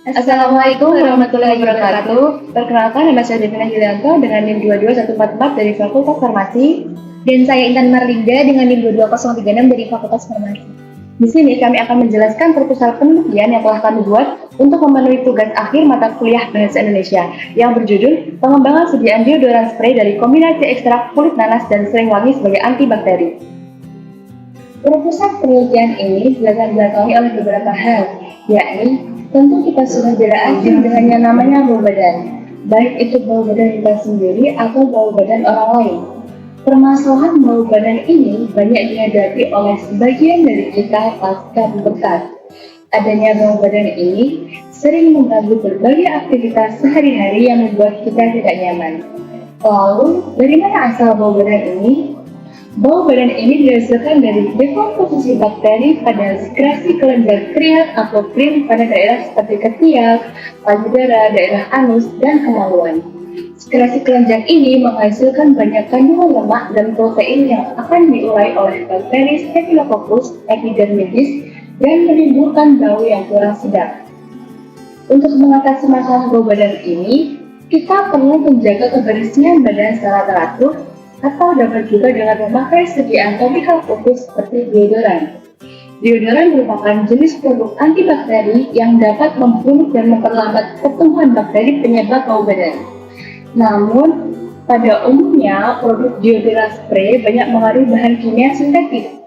Assalamualaikum warahmatullahi wabarakatuh. Perkenalkan, nama saya Devina Yulianto dengan NIM 22144 dari Fakultas Farmasi. Dan saya Intan Marlinda dengan NIM 22036 dari Fakultas Farmasi. Di sini kami akan menjelaskan proposal penelitian yang telah kami buat untuk memenuhi tugas akhir mata kuliah Bahasa Indonesia yang berjudul Pengembangan Sediaan Deodoran Spray dari Kombinasi Ekstrak Kulit Nanas dan Sering Wangi sebagai Antibakteri. Proposal penelitian ini dilatar belakangi oleh beberapa hal, yakni tentu kita sudah tidak asing dengan yang namanya bau badan, baik itu bau badan kita sendiri atau bau badan orang lain. Permasalahan bau badan ini banyak dihadapi oleh sebagian dari kita pasca bekerja. Adanya bau badan ini sering mengganggu berbagai aktivitas sehari-hari yang membuat kita tidak nyaman. Lalu, dari mana asal bau badan ini? Bau badan ini dihasilkan dari dekomposisi bakteri pada sekresi kelenjar kriat atau krim pada daerah seperti ketiak, payudara, daerah anus, dan kemaluan. Sekresi kelenjar ini menghasilkan banyak kandungan lemak dan protein yang akan diurai oleh bakteri Staphylococcus epidermidis dan menimbulkan bau yang kurang sedap. Untuk mengatasi masalah bau badan ini, kita perlu menjaga kebersihan badan secara teratur atau dapat juga dengan memakai sediaan topikal khusus seperti deodoran. Deodoran merupakan jenis produk antibakteri yang dapat membunuh dan memperlambat pertumbuhan bakteri penyebab bau badan. Namun, pada umumnya produk deodoran spray banyak mengandung bahan kimia sintetis.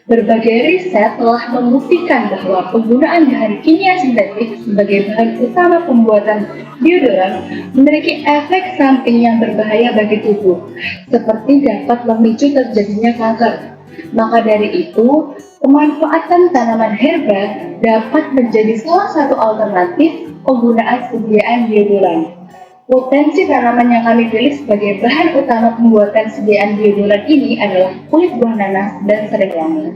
Berbagai riset telah membuktikan bahwa penggunaan bahan kimia sintetik sebagai bahan utama pembuatan deodoran memiliki efek samping yang berbahaya bagi tubuh, seperti dapat memicu terjadinya kanker. Maka dari itu, pemanfaatan tanaman herba dapat menjadi salah satu alternatif penggunaan sediaan deodoran. Potensi tanaman yang kami pilih sebagai bahan utama pembuatan sediaan deodoran ini adalah kulit buah nanas dan sering wangi.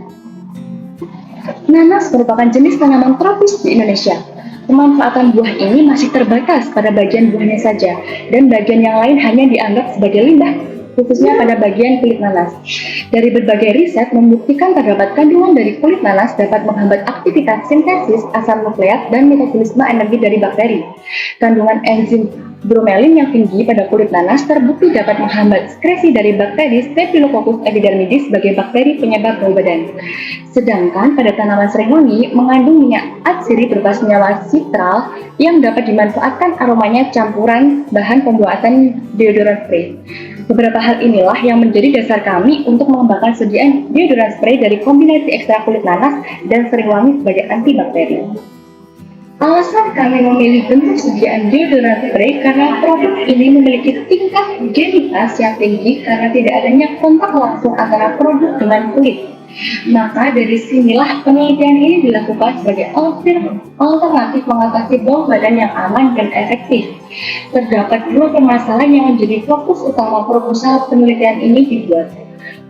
Nanas merupakan jenis tanaman tropis di Indonesia. Pemanfaatan buah ini masih terbatas pada bagian buahnya saja, dan bagian yang lain hanya dianggap sebagai limbah, khususnya pada bagian kulit nanas. Dari berbagai riset membuktikan terdapat kandungan dari kulit nanas dapat menghambat aktivitas sintesis asam nukleat dan metabolisme energi dari bakteri. Kandungan enzim bromelin yang tinggi pada kulit nanas terbukti dapat menghambat sekresi dari bakteri Staphylococcus epidermidis sebagai bakteri penyebab bau badan. Sedangkan pada tanaman sering wangi mengandung minyak atsiri berupa senyawa citral yang dapat dimanfaatkan aromanya campuran bahan pembuatan deodoran spray. Beberapa hal inilah yang menjadi dasar kami untuk mengembangkan sediaan deodoran spray dari kombinasi ekstrak kulit nanas dan sering wangi sebagai antibakteri. Alasan kami memilih bentuk sediaan deodoran spray karena produk ini memiliki tingkat higienitas yang tinggi karena tidak adanya kontak langsung antara produk dengan kulit. Maka dari sinilah penelitian ini dilakukan sebagai alternatif mengatasi bau badan yang aman dan efektif. Terdapat dua permasalahan yang menjadi fokus utama proposal penelitian ini dibuat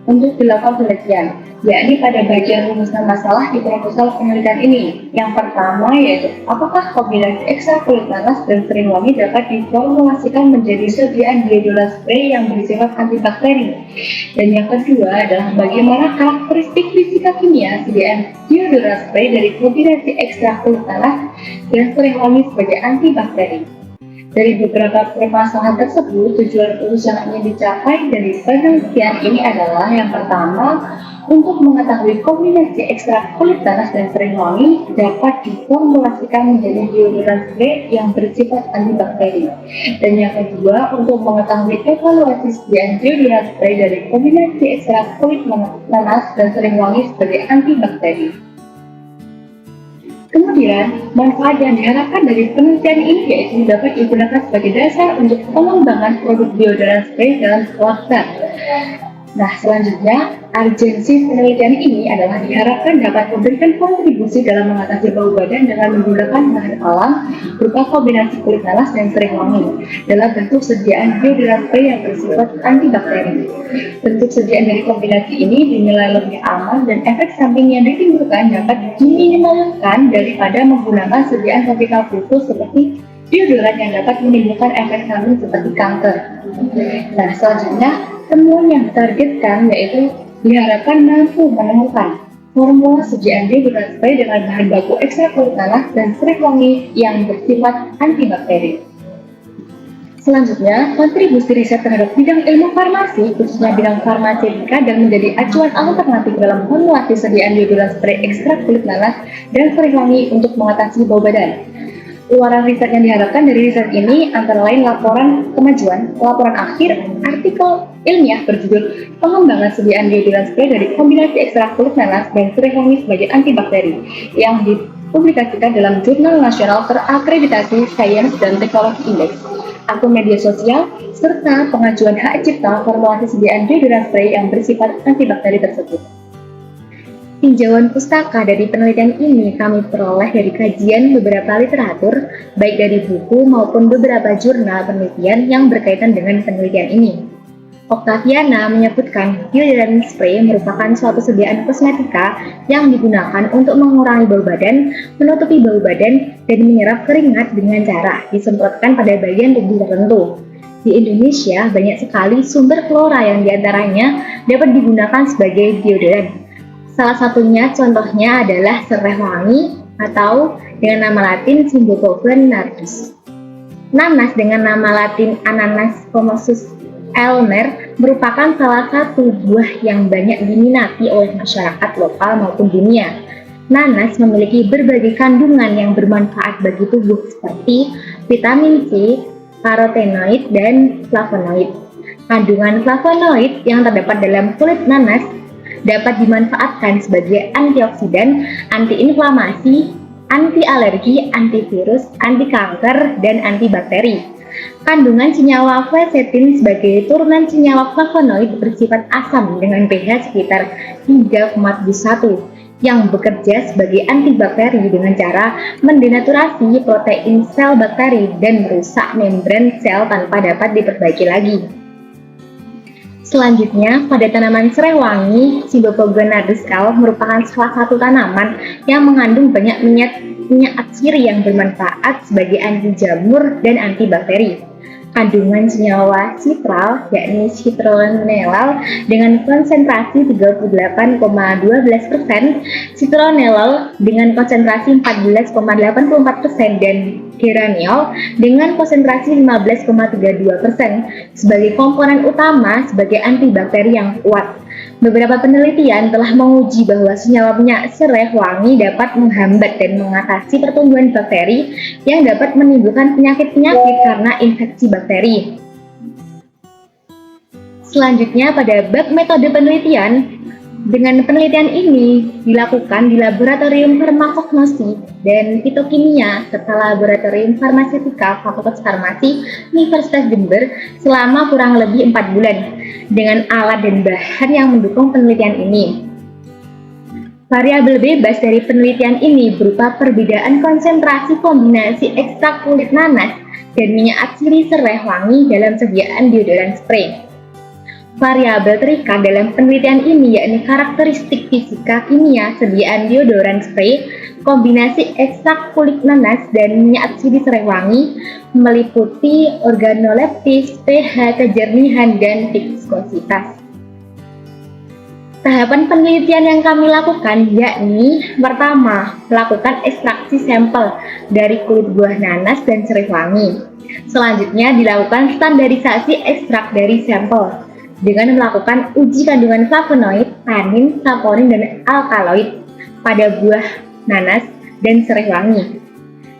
untuk dilakukan penelitian, yakni pada bagian rumusan masalah di proposal penelitian ini. Yang pertama yaitu, apakah kombinasi ekstrak kulit nanas dan sering wangi dapat diformulasikan menjadi sediaan deodoran spray yang bersifat antibakteri? Dan yang kedua adalah bagaimana karakteristik fisika kimia sediaan deodoran spray dari kombinasi ekstrak kulit nanas dan sering wangi sebagai antibakteri. Dari beberapa permasalahan tersebut, tujuan khusus yang ingin dicapai dari penelitian ini adalah yang pertama, untuk mengetahui kombinasi ekstrak kulit nanas dan sering wangi dapat diformulasikan menjadi deodoran spray yang bersifat antibakteri. Dan yang kedua, untuk mengetahui evaluasi sediaan deodoran spray dari kombinasi ekstrak kulit nanas dan sering wangi sebagai antibakteri. Kemudian, manfaat yang diharapkan dari penelitian ini yaitu dapat digunakan sebagai dasar untuk pengembangan produk deodoran spray dalam skala besar. Nah, selanjutnya, urgensi penelitian ini adalah diharapkan dapat memberikan kontribusi dalam mengatasi bau badan dengan menggunakan bahan alam berupa kombinasi kulit nanas dan sering wangi dalam bentuk sediaan deodoran spray yang bersifat antibakteri. Bentuk sediaan dari kombinasi ini dinilai lebih aman dan efek samping yang ditimbulkan dapat diminimalkan daripada menggunakan sediaan topikal khusus seperti deodoran yang dapat menimbulkan efek samping seperti kanker. Nah, selanjutnya, temuan yang ditargetkan yaitu diharapkan mampu menemukan Formulasi deodoran spray dengan bahan baku ekstrak kulit nanas dan serai wangi yang bersifat antibakteri. Selanjutnya, kontribusi riset terhadap bidang ilmu farmasi, khususnya bidang farmaseutika, dan menjadi acuan alternatif dalam formulasi sediaan deodoran spray ekstrak kulit nanas dan serai wangi untuk mengatasi bau badan. Luaran riset yang diharapkan dari riset ini antara lain laporan kemajuan, laporan akhir, artikel ilmiah berjudul pengembangan sediaan deodoran spray dari kombinasi ekstrak kulit nanas dan serai wangi sebagai antibakteri yang dipublikasikan dalam Jurnal Nasional Terakreditasi Sains dan Teknologi Index, akun media sosial, serta pengajuan hak cipta formulasi sediaan deodoran spray yang bersifat antibakteri tersebut. Tinjauan pustaka dari penelitian ini kami peroleh dari kajian beberapa literatur, baik dari buku maupun beberapa jurnal penelitian yang berkaitan dengan penelitian ini. Octaviana menyebutkan deodoran spray merupakan suatu sediaan kosmetika yang digunakan untuk mengurangi bau badan, menutupi bau badan, dan menyerap keringat dengan cara disemprotkan pada bagian tubuh tertentu. Di Indonesia, banyak sekali sumber flora yang diantaranya dapat digunakan sebagai deodoran. Salah satunya contohnya adalah serai wangi atau dengan nama latin Cymbopogon nardus. Nanas dengan nama latin Ananas commusus Elmer merupakan salah satu buah yang banyak diminati oleh masyarakat lokal maupun dunia. Nanas memiliki berbagai kandungan yang bermanfaat bagi tubuh seperti vitamin C, karotenoid, dan flavonoid. Kandungan flavonoid yang terdapat dalam kulit nanas dapat dimanfaatkan sebagai antioksidan, antiinflamasi, anti alergi, antivirus, anti kanker, dan antibakteri. Kandungan senyawa quercetin sebagai turunan senyawa flavonoid bersifat asam dengan pH sekitar 3,71 yang bekerja sebagai antibakteri dengan cara mendenaturasi protein sel bakteri dan merusak membran sel tanpa dapat diperbaiki lagi. Selanjutnya, pada tanaman serai wangi, Cymbopogon nardus L merupakan salah satu tanaman yang mengandung banyak minyak atsiri yang bermanfaat sebagai anti jamur dan antibakteri. Kandungan senyawa citral, yakni citronellal dengan konsentrasi 38,12%, citronellal dengan konsentrasi 14,84%, dan geraniol dengan konsentrasi 15,32% sebagai komponen utama sebagai antibakteri yang kuat. Beberapa penelitian telah menguji bahwa senyawa minyak serai wangi dapat menghambat dan mengatasi pertumbuhan bakteri yang dapat menimbulkan penyakit-penyakit karena infeksi bakteri. Selanjutnya, pada bab metode penelitian, dengan penelitian ini dilakukan di Laboratorium Farmakognosi dan Fitokimia serta Laboratorium Farmaseutika Fakultas Farmasi Universitas Jember selama kurang lebih 4 bulan dengan alat dan bahan yang mendukung penelitian ini. Variabel bebas dari penelitian ini berupa perbedaan konsentrasi kombinasi ekstrak kulit nanas dan minyak atsiri serai wangi dalam sediaan deodoran spray. Variabel terikat dalam penelitian ini yakni karakteristik fisika kimia sediaan deodoran spray, kombinasi ekstrak kulit nanas dan minyak atsiri serai wangi, meliputi organoleptis, pH, kejernihan, dan viskositas. Tahapan penelitian yang kami lakukan yakni pertama, melakukan ekstraksi sampel dari kulit buah nanas dan serai wangi. Selanjutnya dilakukan standarisasi ekstrak dari sampel dengan melakukan uji kandungan flavonoid, tanin, saponin, dan alkaloid pada buah nanas dan serai wangi.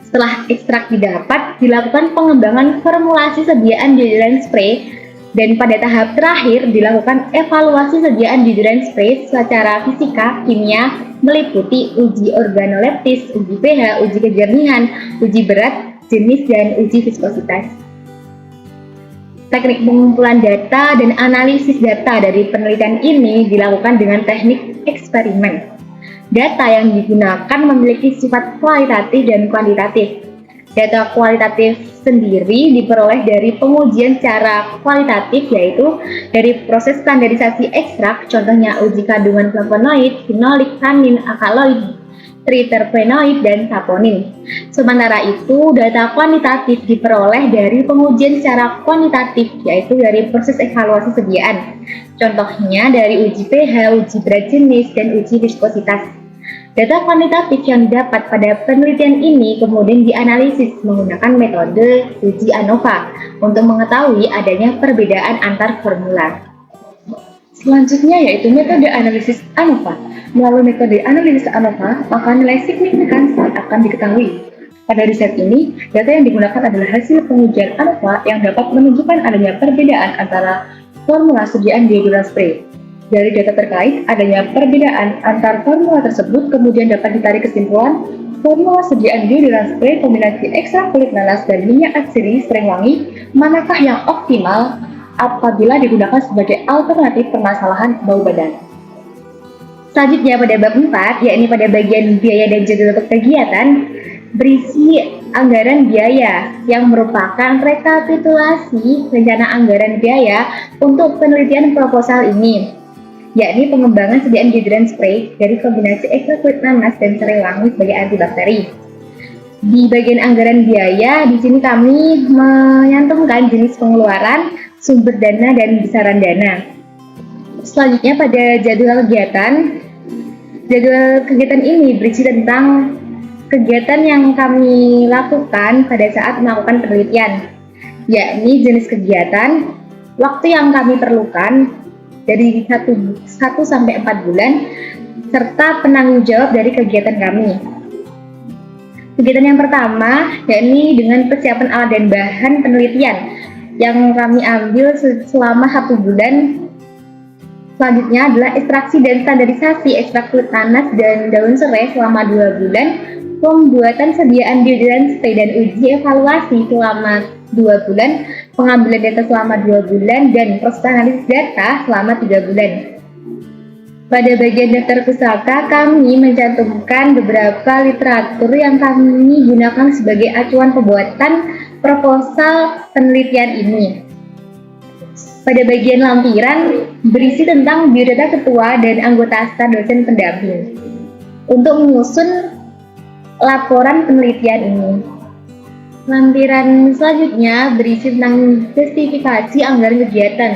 Setelah ekstrak didapat, dilakukan pengembangan formulasi sediaan deodoran spray, dan pada tahap terakhir dilakukan evaluasi sediaan deodoran spray secara fisika, kimia, meliputi uji organoleptis, uji pH, uji kejernihan, uji berat, jenis, dan uji viskositas. Teknik pengumpulan data dan analisis data dari penelitian ini dilakukan dengan teknik eksperimen. Data yang digunakan memiliki sifat kualitatif dan kuantitatif. Data kualitatif sendiri diperoleh dari pengujian secara kualitatif, yaitu dari proses standarisasi ekstrak, contohnya uji kandungan flavonoid, fenolik, tanin, alkaloid, triterpenoid, dan saponin. Sementara itu, data kuantitatif diperoleh dari pengujian secara kuantitatif, yaitu dari proses evaluasi sediaan. Contohnya dari uji pH, uji berat jenis, dan uji viskositas. Data kuantitatif yang didapat pada penelitian ini kemudian dianalisis menggunakan metode uji ANOVA untuk mengetahui adanya perbedaan antar formula. Selanjutnya yaitu metode analisis ANOVA. Melalui metode analisis ANOVA, maka nilai signifikansi akan diketahui. Pada riset ini, data yang digunakan adalah hasil pengujian ANOVA yang dapat menunjukkan adanya perbedaan antara formula sediaan deodoran spray. Dari data terkait adanya perbedaan antar formula tersebut, kemudian dapat ditarik kesimpulan formula sediaan deodoran spray kombinasi ekstrak kulit nanas dan minyak atsiri sering wangi manakah yang optimal apabila digunakan sebagai alternatif permasalahan bau badan. Selanjutnya pada bab 4, yakni pada bagian biaya dan jadwal kegiatan, berisi anggaran biaya yang merupakan rekapitulasi rencana anggaran biaya untuk penelitian proposal ini, yakni pengembangan sediaan deodoran spray dari kombinasi ekstrak kulit nanas dan serai wangi sebagai antibakteri. Di bagian anggaran biaya, di sini kami menyantumkan jenis pengeluaran, sumber dana, dan besaran dana. Selanjutnya pada jadwal kegiatan ini berisi tentang kegiatan yang kami lakukan pada saat melakukan penelitian, yakni jenis kegiatan, waktu yang kami perlukan dari 1 sampai 4 bulan, serta penanggung jawab dari kegiatan kami. Kegiatan yang pertama, yakni dengan persiapan alat dan bahan penelitian yang kami ambil selama 1 bulan. Selanjutnya adalah ekstraksi dan standarisasi ekstrak kulit nanas dan daun serai selama 2 bulan, pembuatan sediaan deodoran spray dan uji evaluasi selama 2 bulan, pengambilan data selama 2 bulan, dan proses analisis data selama 3 bulan. Pada bagian daftar pusaka, kami mencantumkan beberapa literatur yang kami gunakan sebagai acuan pembuatan proposal penelitian ini. Pada bagian lampiran, berisi tentang biodata ketua dan anggota staf dosen pendamping untuk menyusun laporan penelitian ini. Lampiran selanjutnya berisi tentang justifikasi anggaran kegiatan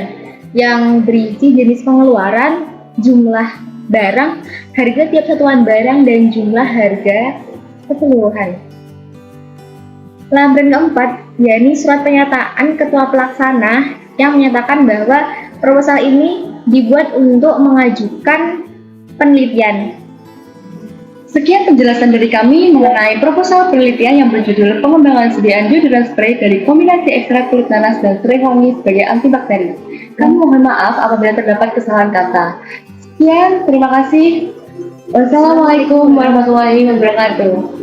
yang berisi jenis pengeluaran, jumlah barang, harga tiap satuan barang, dan jumlah harga keseluruhan. Lampiran keempat, yakni surat pernyataan ketua pelaksana yang menyatakan bahwa proposal ini dibuat untuk mengajukan penelitian. Sekian penjelasan dari kami mengenai proposal penelitian yang berjudul pengembangan sediaan deodoran spray dari kombinasi ekstrak kulit nanas dan serai wangi sebagai antibakteri. Kami mohon maaf apabila terdapat kesalahan kata. Sekian, terima kasih. Wassalamualaikum warahmatullahi wabarakatuh.